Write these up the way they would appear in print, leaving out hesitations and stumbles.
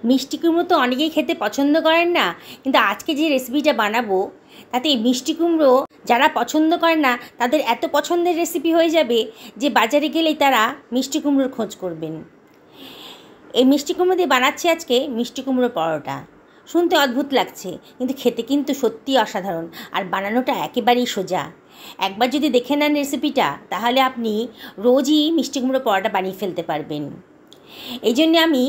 মিষ্টি কুমড়ো তো অনেকেই খেতে পছন্দ করেন না, কিন্তু আজকে যে রেসিপিটা বানাবো তাতে মিষ্টি কুমড়ো যারা পছন্দ করেন না তাদের এত পছন্দের রেসিপি হয়ে যাবে যে বাজারে গেলেই তারা মিষ্টি কুমড়োর খোঁজ করবেন। এই মিষ্টি কুমড়ো দিয়ে বানাচ্ছি আজকে মিষ্টি কুমড়ো পরোটা। শুনতে অদ্ভুত লাগছে, কিন্তু খেতে কিন্তু সত্যিই অসাধারণ, আর বানানোটা একেবারেই সোজা। একবার যদি দেখে নেন রেসিপিটা, তাহলে আপনি রোজই মিষ্টি কুমড়ো পরোটা বানিয়ে ফেলতে পারবেন। এই জন্যে আমি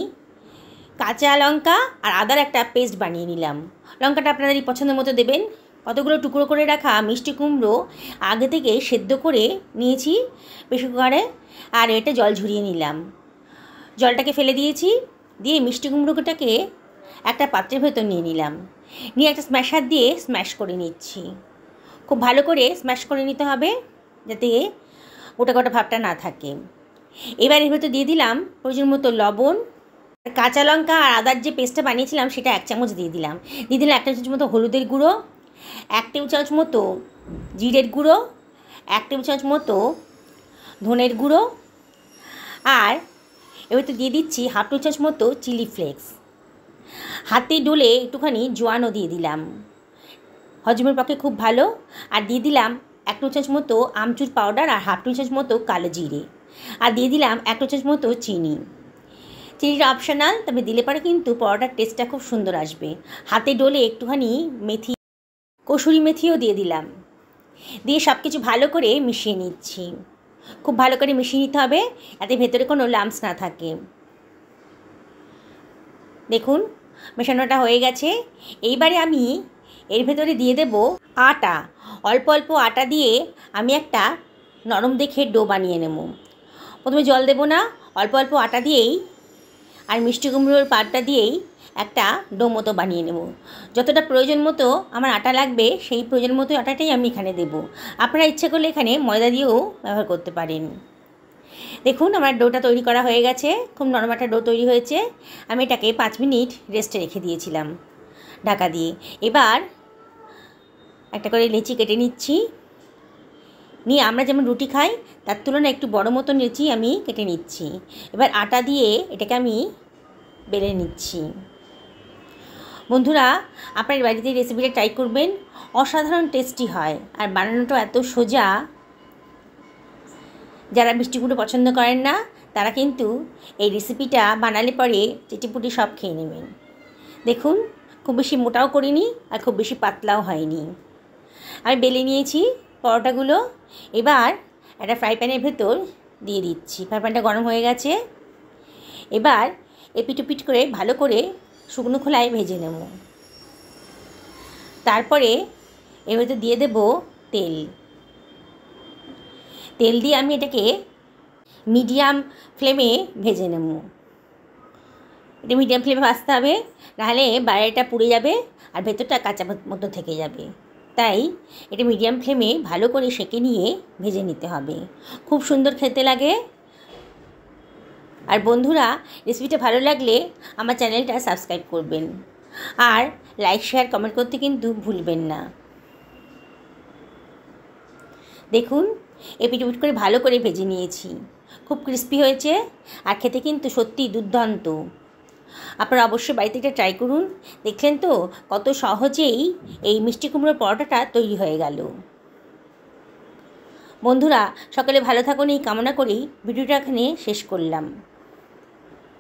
কাঁচা লঙ্কা আর আদার একটা পেস্ট বানিয়ে নিলাম। লঙ্কাটা আপনাদেরই পছন্দ মতো দেবেন। কতগুলো টুকরো করে রাখা মিষ্টি কুমড়ো আগে থেকে সেদ্ধ করে নিয়েছি প্রেসার কুকারে, আর এটা জল ঝরিয়ে নিলাম। জলটাকে ফেলে দিয়েছি, দিয়ে মিষ্টি কুমড়োটাকে একটা পাত্রের ভেতর নিয়ে নিলাম, নিয়ে একটা স্ম্যাশার দিয়ে স্ম্যাশ করে নিচ্ছি। খুব ভালো করে স্ম্যাশ করে নিতে হবে যাতে গোটা গোটা ভাবটা না থাকে। এবার এর ভেতর দিয়ে দিলাম প্রয়োজন মতো লবণ, কাঁচা লঙ্কা আর আদার যে পেস্টটা বানিয়েছিলাম সেটা 1 চামচ দিয়ে দিলাম। 1 চামচ মতো হলুদের গুঁড়ো, 1 টেবিল চামচ মতো জিরের গুঁড়ো, 1 টেবিল চামচ মতো ধনের গুঁড়ো, আর এবার তো দিয়ে দিচ্ছি 1/2 টেবিল চামচ মতো চিলি ফ্লেক্স। হাতে ডলে একটুখানি জোয়ানও দিয়ে দিলাম, হজমের পক্ষে খুব ভালো। আর দিয়ে দিলাম 1 টেবিল চামচ মতো আমচুর পাউডার আর 1/2 টেবিল চামচ মতো কালো জিরে, আর দিয়ে দিলাম 1 টেবিল চামচ মতো চিনি। চিনিটা অপশনাল, তবে দিলে পরে কিন্তু পরোটার টেস্টটা খুব সুন্দর আসবে। হাতে ডলে একটুখানি মেথি, কসুরি মেথিও দিয়ে দিলাম, দিয়ে সব কিছু ভালো করে মিশিয়ে নিচ্ছি। খুব ভালো করে মিশিয়ে নিতে হবে যাতে ভেতরে কোনো লাম্পস না থাকে। দেখুন মেশানোটা হয়ে গেছে। এইবারে আমি এর ভেতরে দিয়ে দেব আটা। অল্প অল্প আটা দিয়ে আমি একটা নরম দেখে ডো বানিয়ে নেব। প্রথমে জল দেব না, অল্প অল্প আটা দিয়েই আর মিষ্টি কুমড়োর পাটটা দিয়েই একটা ডো মতো বানিয়ে নেব। যতটা প্রয়োজন মতো আমার আটা লাগবে সেই প্রয়োজন মতো আটাটাই আমি এখানে দেব। আপনারা ইচ্ছে করলে এখানে ময়দা দিয়েও ব্যবহার করতে পারেন। দেখুন আমার ডোটা তৈরি করা হয়ে গেছে, খুব নরম একটা ডো তৈরি হয়েছে। আমি এটাকে 5 মিনিট রেস্টে রেখে দিয়েছিলাম ঢাকা দিয়ে। এবার একটা করে লেচি কেটে নিচ্ছি, নিয়ে আমরা যেমন রুটি খাই তার তুলনায় একটু বড় মতো লেচি আমি কেটে নিচ্ছি। এবার আটা দিয়ে এটাকে আমি বেলে নিচ্ছি। বন্ধুরা, আপনার বাড়িতে রেসিপিটা ট্রাই করবেন, অসাধারণ টেস্টি হয় আর বানানোটা এত সোজা। যারা মিষ্টি কুমড়ো পছন্দ করেন না তারা কিন্তু এই রেসিপিটা বানালে পরে চেটেপুটি সব খেয়ে নেবেন। দেখুন খুব বেশি মোটাও করিনি আর খুব বেশি পাতলাও হয়নি। আমি বেলে নিয়েছি পরোটাগুলো। এবার একটা ফ্রাই প্যানের ভেতর দিয়ে দিচ্ছি। ফ্রাই প্যানটা গরম হয়ে গেছে। এবার এপিট করে ভালো করে শুকনো খোলায় ভেজে নেব। তারপরে এর ভেতর দিয়ে দেব তেল। তেল দিয়ে আমি এটাকে মিডিয়াম ফ্লেমে ভেজে নেব। এটা মিডিয়াম ফ্লেমে ভাজতে হবে, নাহলে বাইরেটা পুড়ে যাবে আর ভেতরটা কাঁচা মতো থেকে যাবে। তাই এটা মিডিয়াম ফ্লেমে ভালো করে সেঁকে নিয়ে ভেজে নিতে হবে। খুব সুন্দর খেতে লাগে। আর বন্ধুরা, রেসিপিটা ভালো লাগলে আমার চ্যানেলটা সাবস্ক্রাইব করবেন, আর লাইক শেয়ার কমেন্ট করতে কিন্তু ভুলবেন না। দেখুন এপিট করে ভালো করে ভেজে নিয়েছি, খুব ক্রিস্পি হয়েছে আর খেতে কিন্তু সত্যিই দুর্দান্ত। আপনারা অবশ্যই বাড়িতে এটা ট্রাই করুন। দেখলেন তো কত সহজেই এই মিষ্টি কুমড়োর পরোটাটা তৈরি হয়ে গেল। বন্ধুরা, সকলে ভালো থাকুন এই কামনা করেই ভিডিওটা এখানে শেষ করলাম।